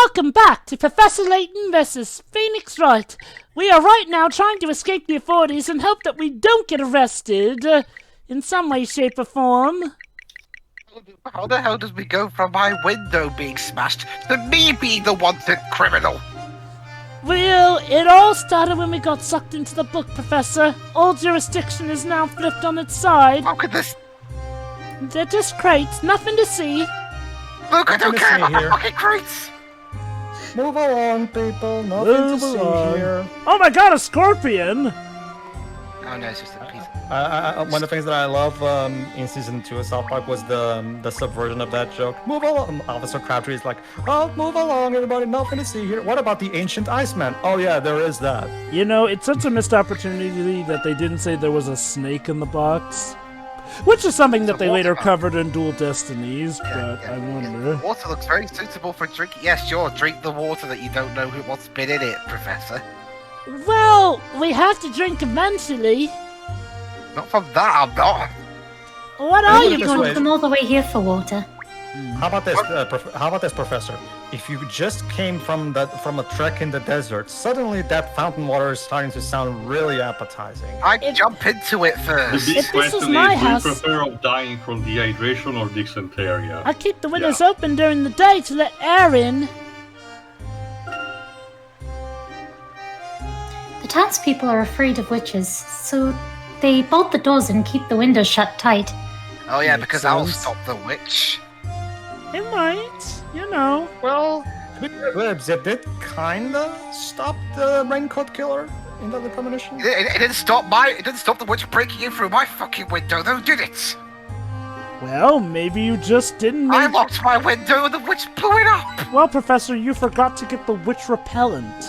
Welcome back to Professor Layton versus Phoenix Wright. We are right now trying to escape the authorities and hope that we don't get arrested in some way, shape, or form. How the hell does we go from my window being smashed to me being the wanted criminal? Well, it all started when we got sucked into the book, Professor. All jurisdiction is now flipped on its side. How could this... They're just crates, nothing to see. Look, I don't care about my fucking crates! Move along, people. Nothing to see here. Oh my god, a scorpion! Oh no, it's just a piece. One of the things that I love in season 2 of South Park was the subversion of that joke. Move along. Officer Crabtree is like, oh, move along, everybody. Nothing to see here. What about the ancient Iceman? Oh yeah, there is that. You know, it's such a missed opportunity that they didn't say there was a snake in the box. Which is something that they later covered in Dual Destinies, but I wonder. Water looks very suitable for drinking. Yes, sure, drink the water that you don't know what's been in it, Professor. Well, we have to drink eventually. Not from that, I'm not. What are you going going to come all the way here for water? How about this, Professor? If you just came from a trek in the desert, suddenly that fountain water is starting to sound really appetizing. I'd jump into it The first. big If this question was my is, do house- you prefer of dying from dehydration or dysentery? I keep the windows open during the day to let air in. The townspeople are afraid of witches, so they bolt the doors and keep the windows shut tight. Oh yeah, Makes because I'll sense. stop the witch. It might, you know. Well, it did kinda stop the raincoat killer in the premonition. It didn't stop the witch breaking in through my fucking window, though, did it? Well, maybe you just didn't I make... locked my window and the witch blew it up. Well, Professor, you forgot to get the witch repellent.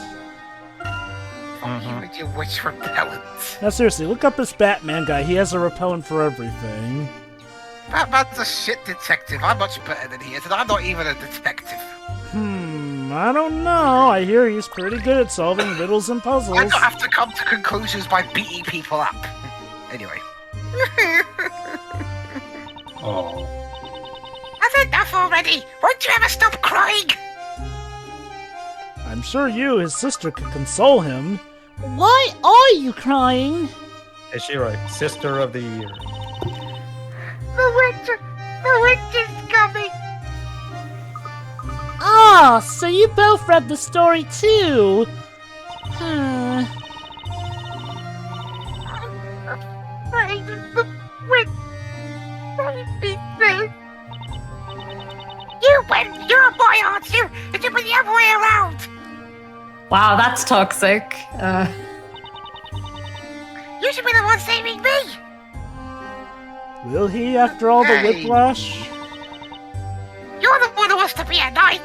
Fuck you with your witch repellent. Now seriously, look up this Batman guy. He has a repellent for everything. Batman's a shit detective. I'm much better than he is, and I'm not even a detective. I don't know. I hear he's pretty good at solving riddles and puzzles. I don't have to come to conclusions by beating people up. Anyway. Oh. That's enough already! Won't you ever stop crying? I'm sure you, his sister, could console him. Why are you crying? Is she right? Sister of the year. The witch is coming! Ah, so you both read the story too. Hmm. Afraid of the witch. You're a boy, aren't you? It should be the other way around! Wow, that's toxic. You should be the one saving me! Will he, after all the Hey. whiplash? You're the one who wants to be a knight!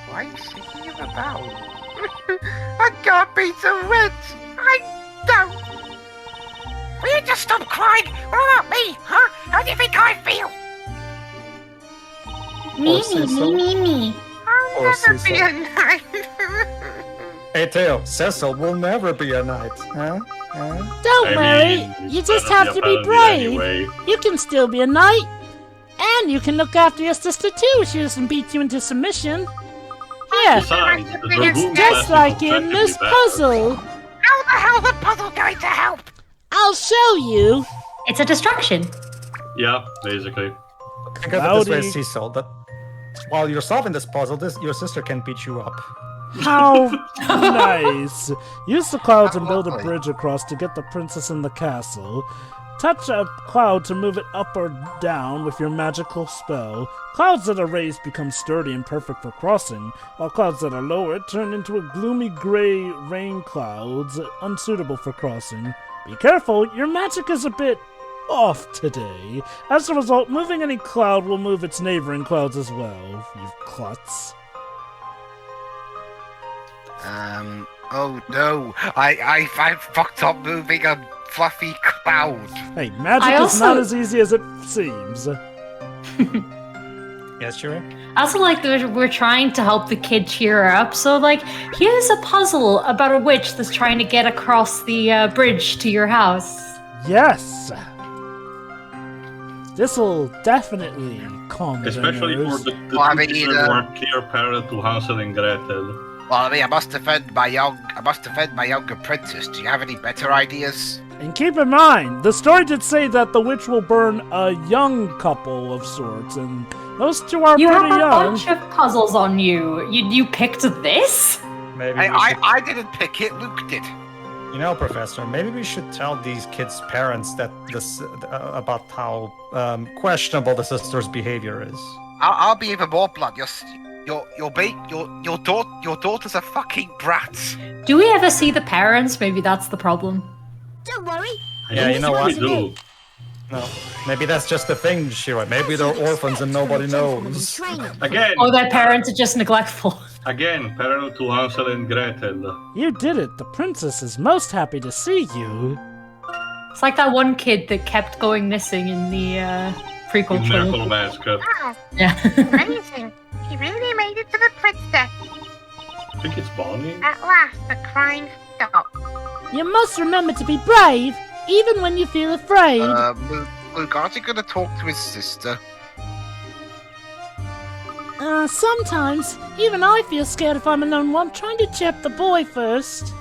Why are you singing about? I can't beat a witch! I don't! Will you just stop crying? What about me, huh? How do you think I feel? Me. I'll Or never be Cecil. a knight! Hey, Tail, Cecil will never be a knight, huh? Don't worry, it's you just better have be to be a brave. paladin anyway. You can still be a knight. And you can look after your sister too. She doesn't beat you into submission. Yeah, Besides, the It's rules just have to like in objectively this better. puzzle. How the hell's the puzzle going to help? I'll show you. It's a distraction. Yeah, basically. Think of it this way, Cloudy. Cecil, that while you're solving this puzzle, your sister can beat you up. How nice. Use the clouds and build a bridge across to get the princess in the castle. Touch a cloud to move it up or down with your magical spell. Clouds that are raised become sturdy and perfect for crossing, while clouds that are lowered turn into a gloomy gray rain clouds unsuitable for crossing. Be careful, your magic is a bit off today. As a result, moving any cloud will move its neighboring clouds as well, you klutz. Oh no, I fucked up moving a fluffy cloud. Hey, magic I is not also- as easy as it seems. Yes, sure. I also like that we're trying to help the kid cheer her up. So, like, here's a puzzle about a witch that's trying to get across the bridge to your house. Yes! This'll definitely calm Especially their for nerves. the Well, I two mean, children who are clear parent to Hansel and Gretel. Well, I mean, I must defend my younger princess. Do you have any better ideas? And keep in mind, the story did say that the witch will burn a young couple of sorts, and those two are You have pretty a young. bunch of puzzles on you. You picked this? Maybe we should, I didn't pick it. Luke did. you know, Professor. Maybe we should tell these kids' parents that this about how questionable the sister's behavior is. I'll be even more blunt. Your daughters are fucking brats. Do we ever see the parents? Maybe that's the problem. Don't worry. Yeah, you know what? We do. No, maybe that's just the thing, Shira. Maybe they're orphans and nobody knows. Again, Or their parents are just neglectful. again, parent to Hansel and Gretel. You did it. The princess is most happy to see you. It's like that one kid that kept going missing in the prequel Miracle trilogy. Mask. Wow, Yeah. amazing. He really made it to the princess. I think it's Bonnie. At last, the crying stopped. You must remember to be brave, even when you feel afraid. Luke, aren't you going to talk to his sister? Sometimes, even I feel scared if I'm alone while I'm trying to cheer up the boy first.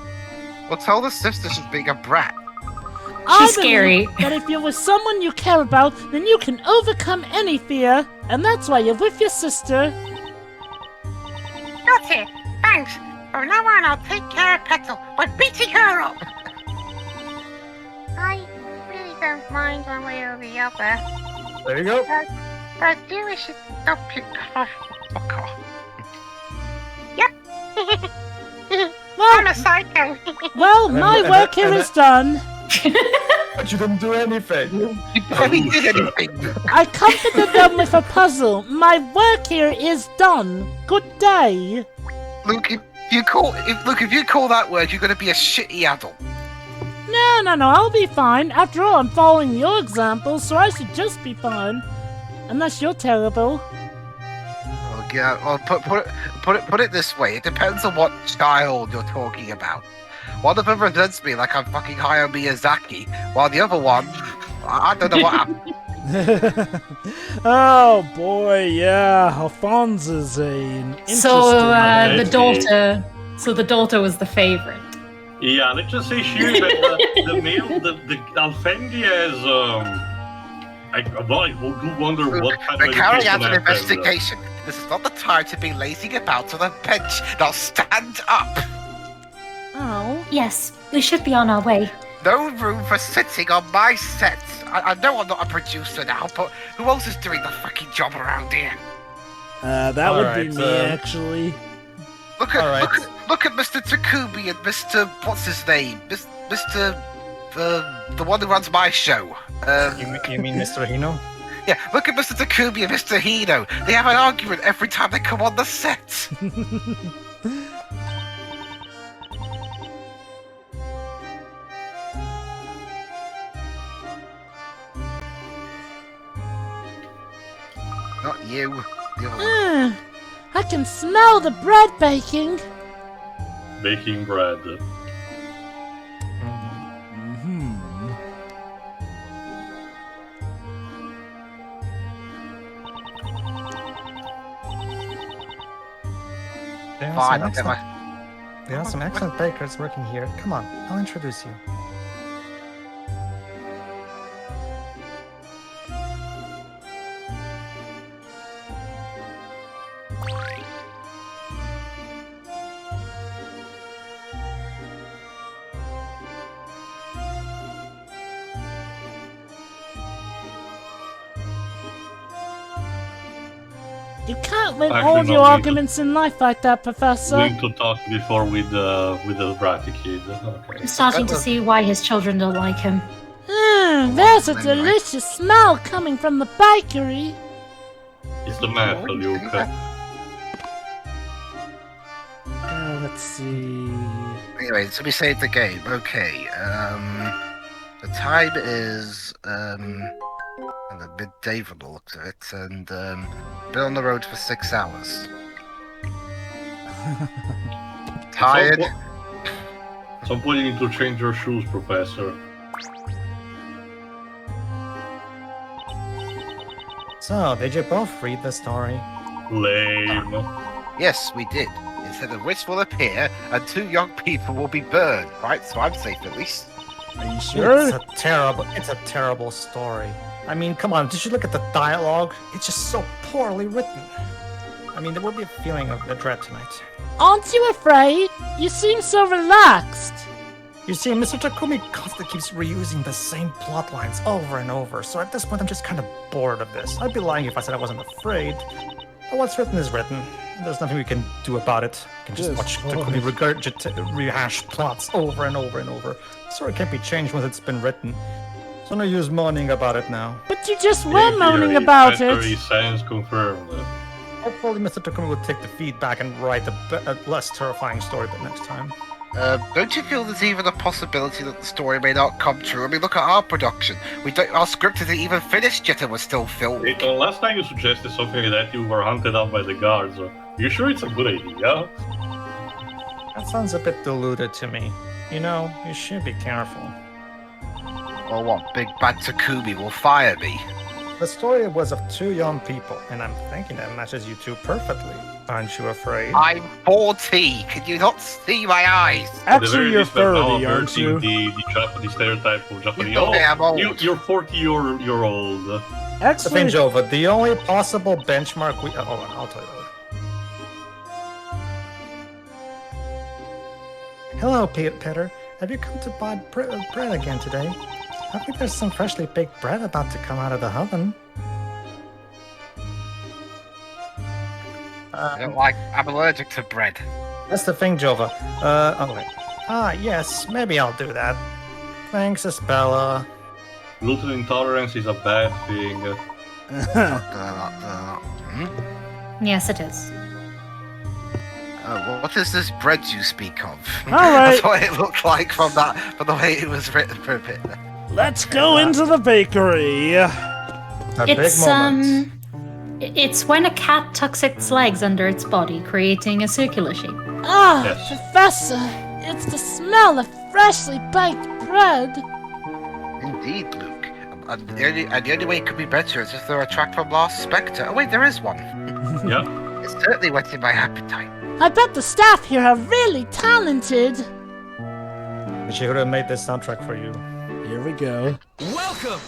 Well, tell the sister she's being a brat. I She's scary. believe that if you're with someone you care about, then you can overcome any fear, and that's why you're with your sister. Got it. Thanks. From now on, I'll take care of Petal by beating her up. I really don't mind one way or the other. There you go. But I do wish you'd stop it. Fuck off. Yep. I'm a psycho. Well, my work here is done. But you didn't do anything. I didn't do anything. I comforted them with a puzzle. My work here is done. Good day. Luke, if you call that word, you're going to be a shitty adult. No, I'll be fine. After all, I'm following your example, so I should just be fine. Unless you're terrible. Well, yeah. Well, put it this way. It depends on what child you're talking about. One of them presents me like I'm fucking Hayao Miyazaki, while the other one, I don't know what happened. Oh boy, yeah, Alphonse is an interesting So the daughter was the favorite. Yeah, let's just say she the male, the Alfengi is I do wonder what kind We're of carrying out education an investigation. This is not the time to be lazing about on a bench. Now stand up. Oh. Yes, we should be on our way. No room for sitting on my set. I know I'm not a producer now, but who else is doing the fucking job around here? That would be Alright, me, actually. Look at Mr. Takubi and Mr. What's his name? Mr. The one who runs my show. You mean Mr. Hino? Yeah, look at Mr. Takubi and Mr. Hino. They have an argument every time they come on the set. Not you. The other one. I can smell the bread baking. baking bread. Fine, I'll get my... There are some excellent bakers working here. Come on, I'll introduce you. You can't win Actually, all not your me. arguments in life like that, Professor. Need to talk before with the bratty kid. Okay. I'm starting to see why his children don't like him. There's a delicious smell coming from the bakery. It's the map, Luke. Let's see. Anyway, so we saved the game. Okay, the time is, the midday from the looks of it, and, been on the road for 6 hours. Tired? At some point you need to change your shoes, Professor. So, did you both read the story? Lame. Yes, we did. It said a witch will appear and 2 young people will be burned, right? So I'm safe at least. Are you sure? It's a terrible story. I mean, come on, did you look at the dialogue? It's just so poorly written. I mean, there will be a feeling of dread tonight. Aren't you afraid? You seem so relaxed. You see, Mr. Takumi constantly keeps reusing the same plot lines over and over, so at this point I'm just kind of bored of this. I'd be lying if I said I wasn't afraid. But what's written is written. There's nothing we can do about it. We can just watch Takumi rehash plots over and over and over. The story can't be changed once it's been written. So no use moaning about it now. But you just were moaning about it. Science confirmed. Hopefully Mr. Takumi will take the feedback and write a less terrifying story but next time. Don't you feel there's even a possibility that the story may not come true? I mean, look at our production. Our script isn't even finished yet and we're still filming. Last time you suggested something like that, you were hunted out by the guards. You sure it's a good idea? That sounds a bit diluted to me. You know, you should be careful. Or what, Big Bad Takumi will fire me? The story was of 2 young people, and I'm thinking that matches you 2 perfectly. Aren't you afraid? I'm 40. Can you not see my eyes? Actually, you're 30, aren't you? The Japanese stereotype of Japanese. You know I'm old. You're 40-year-old. The Actually, thing, Jovah, the only possible benchmark we... hold on, I'll tell you later. Hello, Peter. Have you come to buy bread again today? I think there's some freshly baked bread about to come out of the oven. I'm allergic to bread. That's the thing, Jovah. Oh wait. Ah, yes, maybe I'll do that. Thanks, Espella. Gluten intolerance is a bad thing. Yes, it is. What is this bread you speak of? Alright. That's what it looked like from the way it was written for a bit. let's go into the bakery. A It's big moment. it's when a cat tucks its legs under its body, creating a circular shape. Ah, Yes. Professor, it's the smell of freshly baked bread. Indeed, Luke. And the only way it could be better is if there were a track from Last Spectre. Oh wait, there is one. Yeah. It's certainly whetting my appetite. I bet the staff here are really talented. She would have made this soundtrack for you. Here we go. Welcome!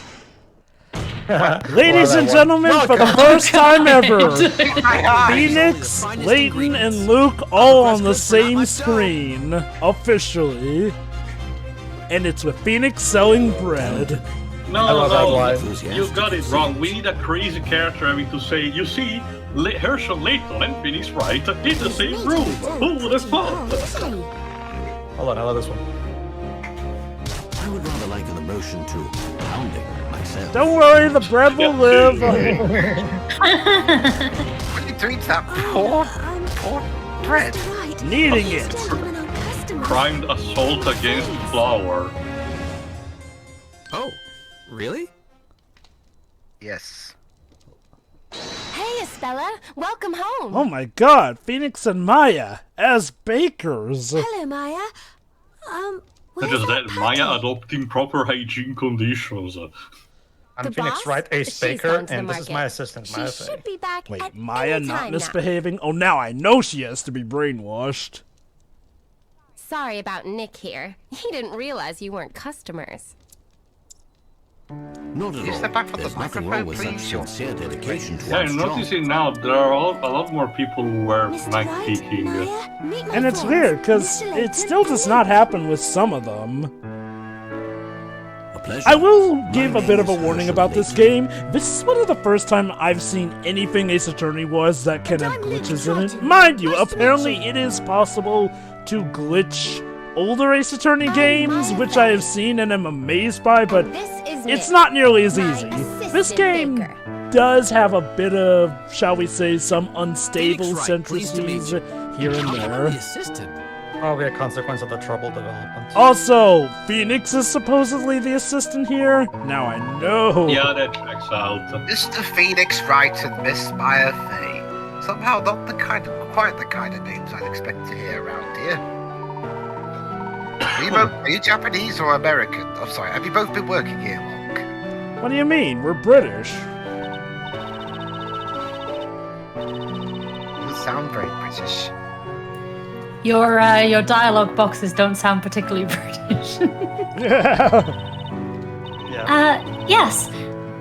Ladies and gentlemen, for the first time ever, My Phoenix, Layton, and Luke all on the same screen, officially. And it's with Phoenix selling bread. No, that line. you got it wrong. We need a crazy character having to say, you see, Herschel Layton and Phoenix Wright in the same room. Who would have thought? Hold on, I love this one. I would rather like an emotion to pounding myself. Don't worry, the bread will live. What are you doing to that poor bread? Needing it. Crimed assault against flour. Oh, really? Yes. Hey, Espella, welcome home. Oh my god, Phoenix and Maya as bakers. Hello, Maya. Not Where's just that that, patty? Maya adopting proper hygiene conditions. I'm The Phoenix boss? Wright, Ace She's Baker, gone to the and this is market. my assistant, She Maya should Faye. be back Wait, at Maya any not time now. misbehaving? Oh, now I know she has to be brainwashed. Sorry about Nick here. He didn't realize you weren't customers. Not at You all. step back from the There's nothing microphone, wrong with such please, Sean. sincere dedication to Yeah, one's I'm job. noticing now there are a lot more people who wear Mr. night Wright, speaking. Maya, meet my And it's friends, weird, because Mr. it Layton still does and not Luke. happen with some of them. A pleasure. I will My give a name bit of a is warning Herschel about this Layton. game. This is one of the first time I've seen anything Ace Attorney was that can have I'm Luke glitches in it. Triton. Mind you, Nice to apparently meet you. it is possible to glitch older Ace Attorney I'm games, Maya which I have Faye. seen and am amazed by, but This is it's Nick, not nearly as my easy. This assistant game baker. does have a bit of, shall we say, some unstable Phoenix Wright, pleased to meet centrices here and I'm the there. assistant. Probably a consequence of the trouble development. Also, Phoenix is supposedly the assistant here. Now I know. Yeah, that checks out. Mr. Phoenix Wright and Miss Maya Faye. Somehow not quite the kind of names I'd expect to hear around here. Are you Japanese or American? I'm sorry, have you both been working here long? What do you mean? We're British. sound very British. Your dialogue boxes don't sound particularly British. Yeah. Yes.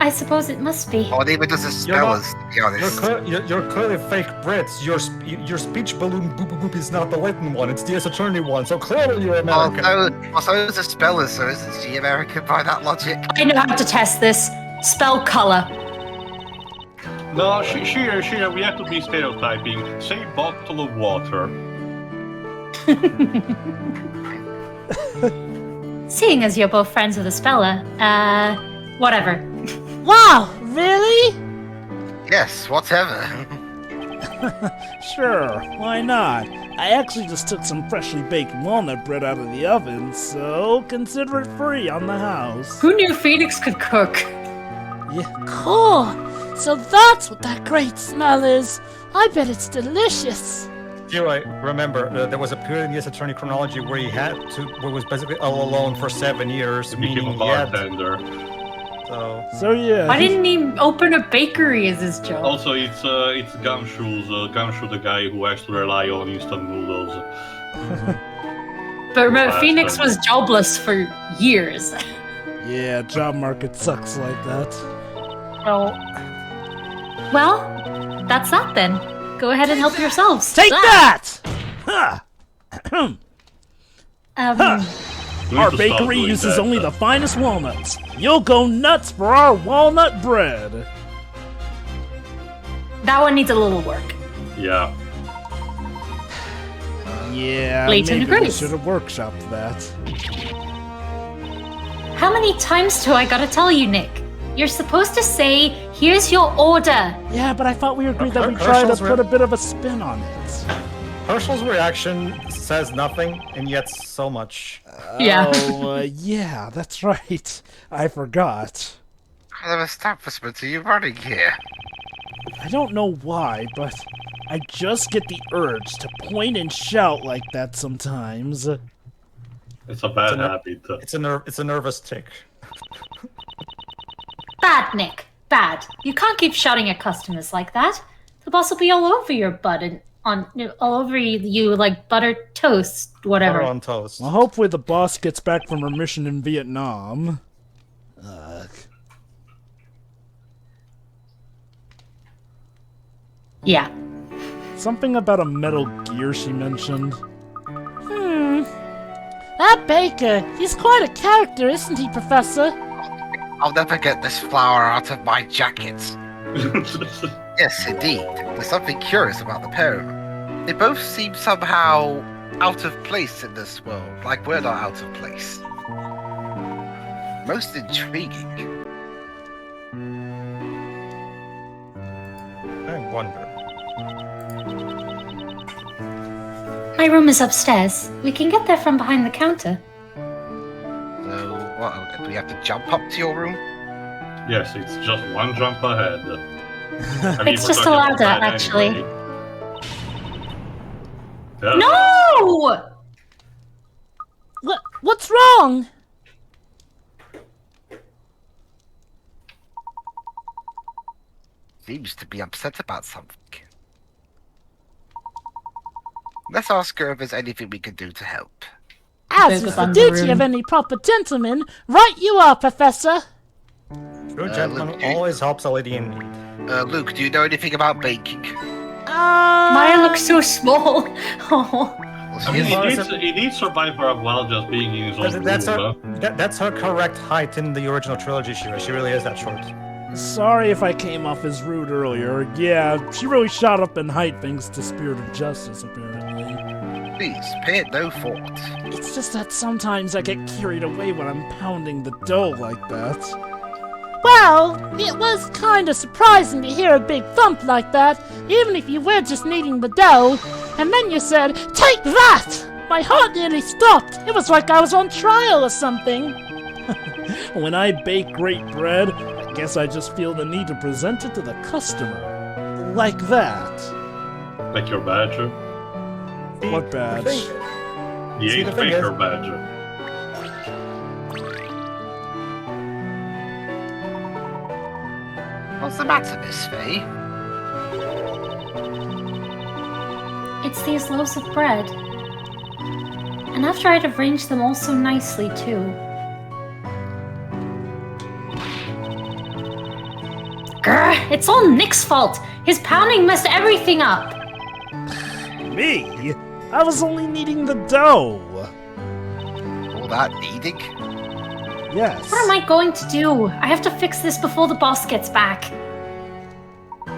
I suppose it must be. Or even just the spellers, to be honest. You're clearly fake Brits. Your speech balloon boop boop boop is not the Layton one. It's the S attorney one. So clearly you're American. Also, it's a spellers, so isn't she American by that logic? I know how to test this. Spell color. No, she we have to be stereotyping. Say bottle of water. Seeing as you're both friends with Espella, whatever. Wow, really? Yes, whatever. Sure, why not? I actually just took some freshly baked walnut bread out of the oven, so consider it free on the house. Who knew Phoenix could cook? Yeah. Cool. So that's what that great smell is. I bet it's delicious. Anyway, remember, there was a period in the S attorney chronology where he was basically all alone for 7 years, He became a meaning he had. bartender. So yeah. Why didn't he open a bakery as his job? Also, it's Gumshoe, the guy who has to rely on instant noodles. But remember, Phoenix was jobless for years. Yeah, job market sucks like that. So, well, that's that then. Go ahead and help yourselves. Take that! Ha! Our bakery uses only the finest walnuts. You'll go nuts for our walnut bread. That one needs a little work. Yeah. Yeah, Layton maybe we agrees. should have workshopped that. How many times do I gotta tell you, Nick? You're supposed to say, here's your order. Yeah, but I thought we agreed that we Herschel's tried to re- put a bit of a spin on it. Herschel's reaction says nothing, and yet so much. Yeah. Oh, yeah, that's right. I forgot. What kind of establishment are you running here? I don't know why, but I just get the urge to point and shout like that sometimes. It's a bad habit. It's a nervous tick. Bad, Nick. Bad. You can't keep shouting at customers like that. The boss will be all over your butt and all over you like buttered toast, whatever. Butter on toast. Well, hopefully the boss gets back from her mission in Vietnam. Ugh. Yeah. Something about a Metal Gear she mentioned. That baker, he's quite a character, isn't he, Professor? I'll never get this flower out of my jacket. Yes, indeed. There's something curious about the pair of them. They both seem somehow out of place in this world, like we're not out of place. Most intriguing. I wonder. My room is upstairs. We can get there from behind the counter. So, what? Do we have to jump up to your room? Yes, it's just one jump ahead. I mean, It's we're just a talking about ladder, that actually. anyway. Yeah. No! What's wrong? Seems to be upset about something. Let's ask her if there's anything we can do to help. As is the duty of any proper gentleman, right you are, Professor. True gentleman always helps a lady in need. Luke, do you know anything about baking? Maya looks so small. Oh. Well, I mean, she's- he did survive for a while just being in his own That's room. that's her correct height in the original trilogy. She really is that short. Sorry if I came off as rude earlier. Yeah, she really shot up in height thanks to Spirit of Justice, apparently. Please, pay it no thought. It's just that sometimes I get carried away when I'm pounding the dough like that. Well, it was kind of surprising to hear a big thump like that, even if you were just kneading the dough. And then you said, "Take that!" My heart nearly stopped. It was like I was on trial or something. When I bake great bread, I guess I just feel the need to present it to the customer. Like that. Like your badger. What badge? The See, the eighth thing is- baker badger. What's the matter, Miss Faye? It's these loaves of bread. And after I'd arranged them all so nicely, too. Grr, it's all Nick's fault! His pounding messed everything up! Me? I was only kneading the dough. All that kneading? Yes. What am I going to do? I have to fix this before the boss gets back.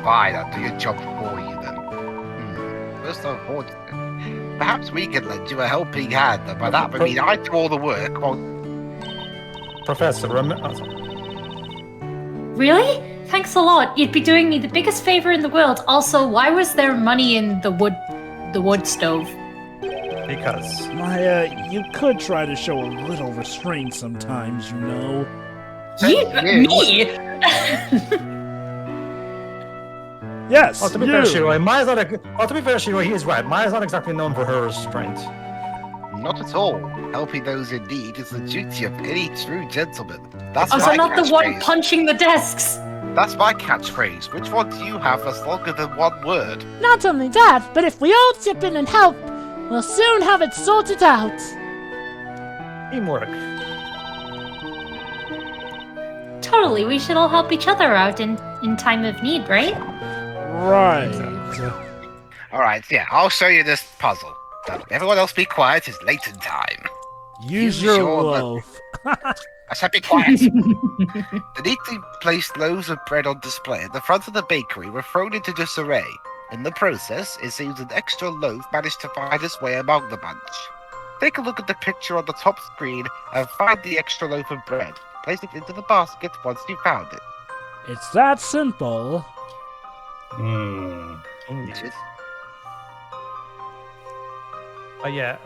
Fine, I'll do your job for you then. First of all, perhaps we can lend you a helping hand, and by that I mean I do all the work. Well, Professor, Really? Thanks a lot. You'd be doing me the biggest favor in the world. Also, why was there money in the wood stove? because Maya, you could try to show a little restraint sometimes, you know. Me? Yes, to be you. fair, Shiroi, he is right. Maya's not exactly known for her restraint. not at all. Helping those in need is the duty of any true gentleman. That's Oh, my so not the one catchphrase. punching the desks. That's my catchphrase. Which one do you have that's longer than one word? Not only that, but if we all chip in and help, we'll soon have it sorted out. Teamwork. Totally, we should all help each other out in time of need, right? Right. Alright, yeah, I'll show you this puzzle. Everyone else be quiet, it's Layton time. Use your loaf. I said be quiet. The neatly placed loaves of bread on display at the front of the bakery were thrown into disarray. In the process, it seems an extra loaf managed to find its way among the bunch. Take a look at the picture on the top screen and find the extra loaf of bread. Place it into the basket once you found it. It's that simple. Is it? Yeah,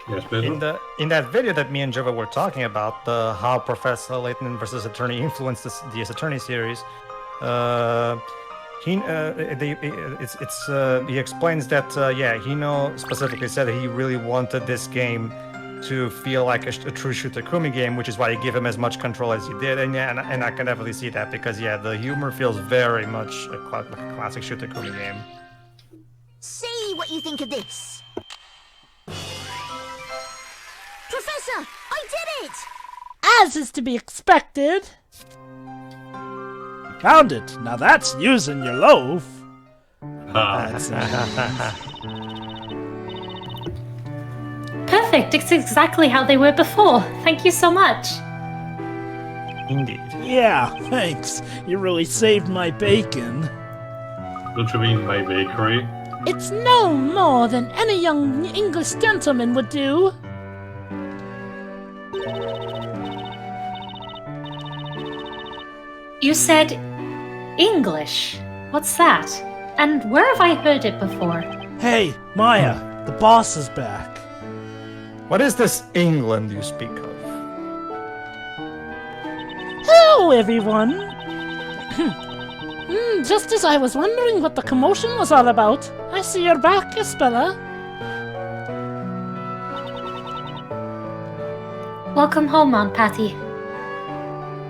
Yes, Pedro? in that video that me and Jovah were talking about, how Professor Layton versus Attorney influenced the Attorney series, he explains that Hino specifically said he really wanted this game to feel like a true Shutakumi game, which is why he gave him as much control as he did, and I can definitely see that because the humor feels very much like a classic Shutakumi game. See what you think of this. Professor, I did it! As is to be expected. Found it. Now that's using your loaf. Ah. Perfect, it's exactly how they were before. Thank you so much. Indeed. Yeah, thanks. You really saved my bacon. Don't you mean my bakery? It's no more than any young English gentleman would do. You said English. What's that? And where have I heard it before? Hey, Maya, the boss is back. What is this England you speak of? Hello, everyone. Just as I was wondering what the commotion was all about, I see you're back, Espella. Welcome home, Aunt Patty.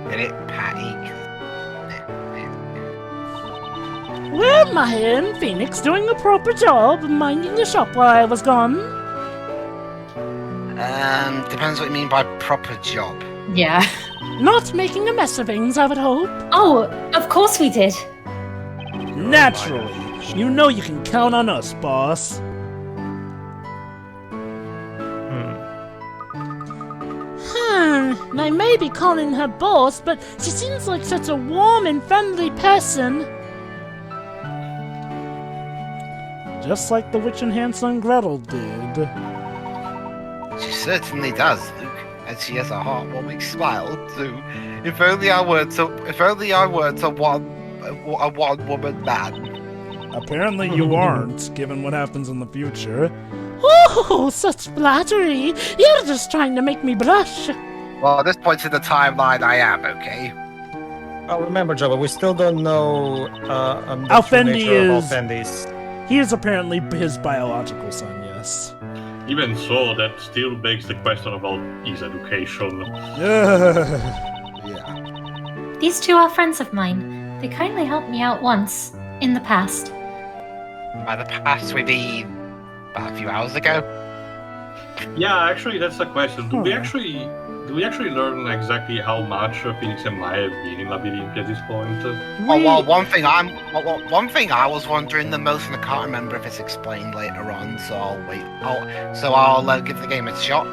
Get it, Patty? Were Maya and Phoenix doing a proper job minding the shop while I was gone? Depends what you mean by proper job. Yeah. Not making a mess of things, I would hope. Oh, of course we did. Naturally. You know you can count on us, boss. I may be calling her boss, but she seems like such a warm and friendly person. Just like the witch and Hansel and Gretel did. She certainly does, Luke, and she has a heartwarming smile too. If only I weren't a one-woman man. Apparently you aren't, given what happens in the future. Oh, such flattery! You're just trying to make me blush. Well, at this point in the timeline, I am, okay? Oh, remember, Jovah, we still don't know the true Alfendi nature of is- Alfendi's. He is apparently his biological son, yes. Even so, that still begs the question about his education. Yeah. These two are friends of mine. They kindly helped me out once, in the past. By the past, we mean about a few hours ago. Yeah, actually, that's the question. Do we actually learn exactly how much Phoenix and Maya have been in Labyrinth at this point? Well, one thing I was wondering the most, and I can't remember if it's explained later on, so I'll wait. I'll give the game a shot.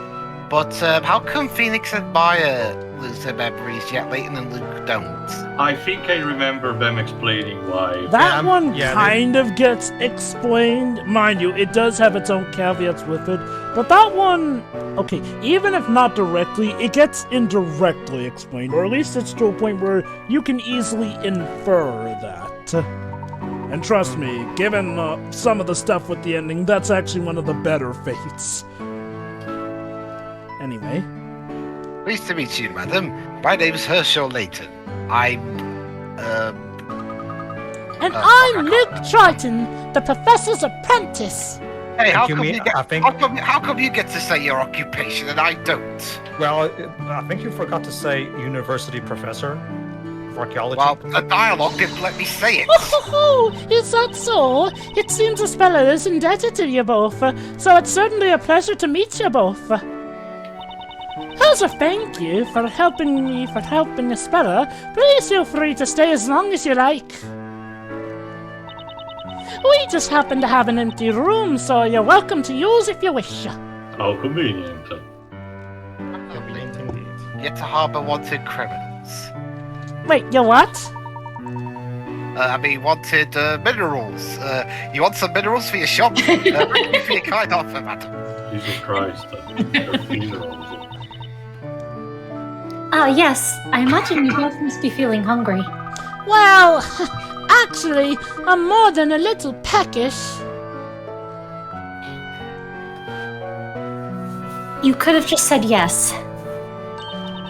But how come Phoenix and Maya lose their memories yet Layton and Luke don't? I think I remember them explaining why. That one kind of gets explained. Mind you, it does have its own caveats with it. But that one, okay, even if not directly, it gets indirectly explained. Or at least it's to a point where you can easily infer that. And trust me, given some of the stuff with the ending, that's actually one of the better fates. Anyway. Pleased to meet you, madam. My name's Herschel Layton. I'm Luke Triton, the professor's apprentice. Hey, how come you get to say your occupation and I don't? Well, I think you forgot to say university professor of archaeology. Well, the dialogue didn't let me say it. Oh, is that so? It seems Espella is indebted to you both, so it's certainly a pleasure to meet you both. As a thank you for helping Espella, please feel free to stay as long as you like. We just happen to have an empty room, so you're welcome to use if you wish. How convenient. Convenient indeed. Yet to harbour wanted criminals. Wait, you what? Wanted minerals. You want some minerals for your shop? Bring me for your kind offer, madam. Jesus Christ. Funerals. Yes. I imagine you both must be feeling hungry. Well, actually, I'm more than a little peckish. You could have just said yes.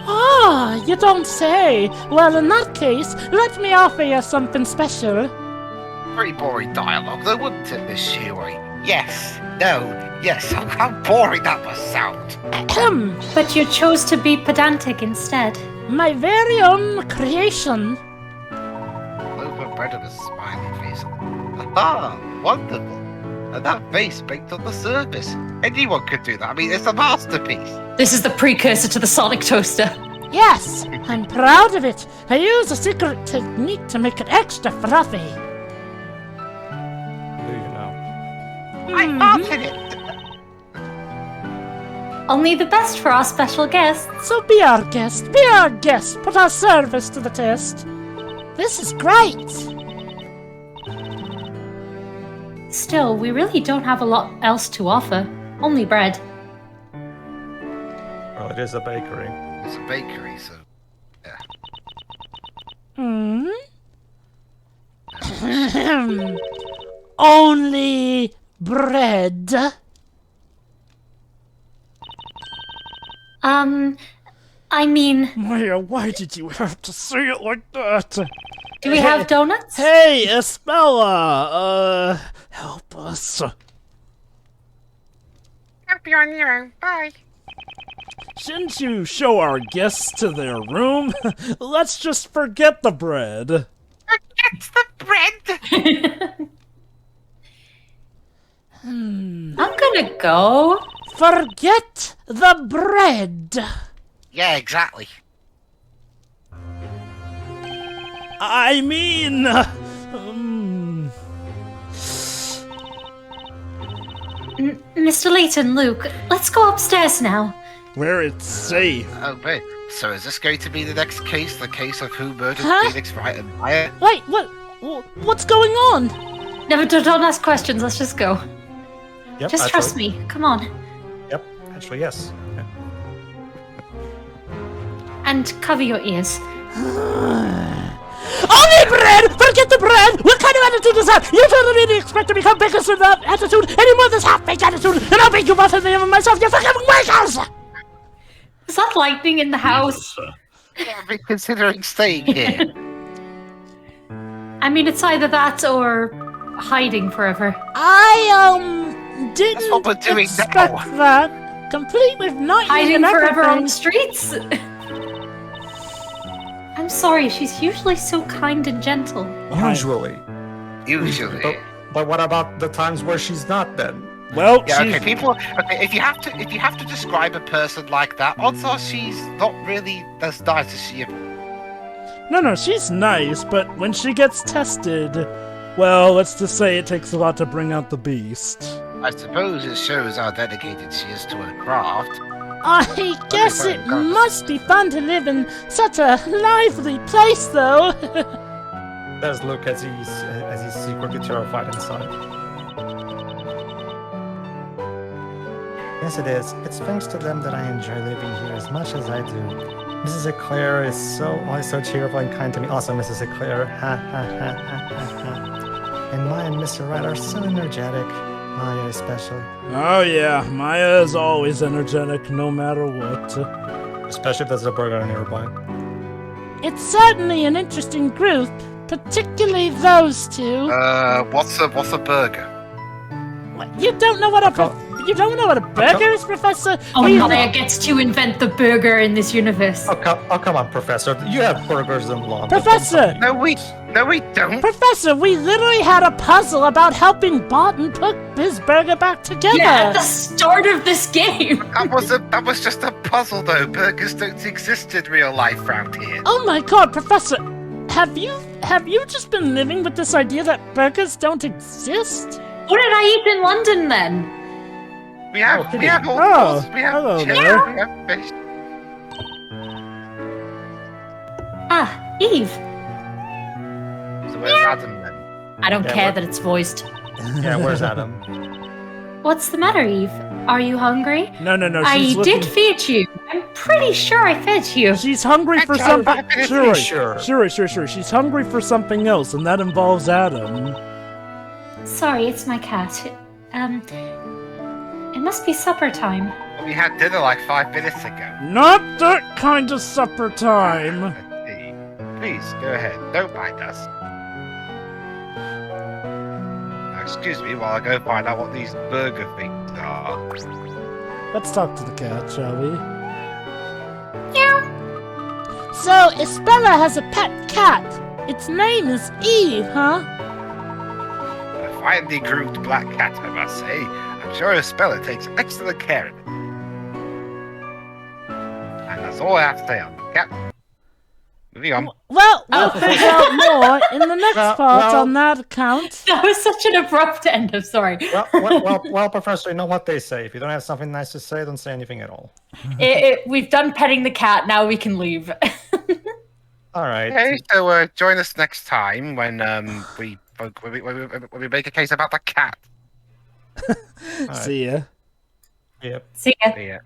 Ah, you don't say. Well, in that case, let me offer you something special. Very boring dialogue, though, wouldn't it, Miss Shuey? Yes, no, yes, how boring that must sound. But you chose to be pedantic instead. My very own creation. Loaf of bread with a smiley face. Aha, wonderful. And that face baked on the surface. Anyone could do that. I mean, it's a masterpiece. This is the precursor to the Sonic Toaster. Yes, I'm proud of it. I use a secret technique to make it extra fluffy. Do you know? I farted it. Only the best for our special guests. So be our guest, put our service to the test. This is great. Still, we really don't have a lot else to offer. Only bread. Well, it is a bakery. It's a bakery, so yeah. Only bread. I mean... Maya, why did you have to say it like that? Do we have donuts? Hey, Espella! Help us. Help you on your own. Bye. Shouldn't you show our guests to their room? Let's just forget the bread. Forget the bread? I'm gonna go. Forget the bread. Yeah, exactly. I mean... Mr. Layton, Luke, let's go upstairs now. Where it's safe. Oh, wait. So is this going to be the next case? The case of who murdered Phoenix, Wright, and Maya? Wait, what's going on? Never, don't ask questions, let's just go. Yep, Just trust me, come on. Yep, actually, yes. Yeah. And cover your ears. Only bread! Forget the bread! What kind of attitude is that? You don't really expect to become biggest with that attitude anymore than this half-baked attitude, and I'll make you both in the name of myself, you fucking wakers! Is that lightning in the house? I've been considering staying here. I mean, it's either that or hiding forever. I, didn't That's what we're doing expect now. that. Complete with not Hiding even forever on everything. the streets? I'm sorry, she's usually so kind and gentle. Usually. Usually. But what about the times where she's not then? Well, Yeah, she's... okay, people. Okay, if you have to describe a person like that, odds are she's not really as nice as she. No, she's nice, but when she gets tested, well, let's just say it takes a lot to bring out the beast. I suppose it shows how dedicated she is to her craft. I guess fine, it go on. must be fun to live in such a lively place, though. There's Luke as he's secretly terrified inside. Yes, it is. It's thanks to them that I enjoy living here as much as I do. Mrs. Eclair is always so cheerful and kind to me. Also, Mrs. Eclair, ha ha ha ha ha ha. And Maya and Mr. Wright are so energetic. Maya especially. Oh yeah, Maya is always energetic, no matter what. Especially if there's a burger nearby. It's certainly an interesting group, particularly those two. What's a burger? What, you don't know what a burger is, Professor? Oh, We- Maya gets to invent the burger in this universe. Oh, come on, Professor. You have burgers and lawn. Professor! No, we don't. Professor, we literally had a puzzle about helping Barton put his burger back together. Yeah, at the start of this game. That was just a puzzle, though. Burgers don't exist in real life round here. Oh my god, Professor, have you just been living with this idea that burgers don't exist? What did I eat in London then? We have all Oh, sorts. We have hello chicken, there. we have fish. Ah, Eve. So where's Adam then? I don't Yeah, care what- that it's voiced. Yeah, where's Adam? What's the matter, Eve? Are you hungry? No, I she's did looking... feed you. I'm pretty sure I fed you. She's hungry for I'm something... pretty Sure. She's hungry for something else, and that involves Adam. Sorry, it's my cat. It must be supper time. We had dinner like 5 minutes ago. Not that kind of supper time. Let's see. Please, go ahead. Don't mind us. Now, excuse me while I go find out what these burger things are. Let's talk to the cat, shall we? So, Espella has a pet cat. Its name is Eve, huh? A finely groomed black cat, I must say. I'm sure Espella takes excellent care of it. And that's all I have to say on the cat. Moving on. Well, we'll figure out more in the next part well- on that account. That was such an abrupt end. I'm sorry. Well, Professor, you know what they say. If you don't have something nice to say, don't say anything at all. We've done petting the cat. Now we can leave. All right. Okay, so join us next time when we make a case about the cat. All right. See ya. Yep. See ya. Yeah.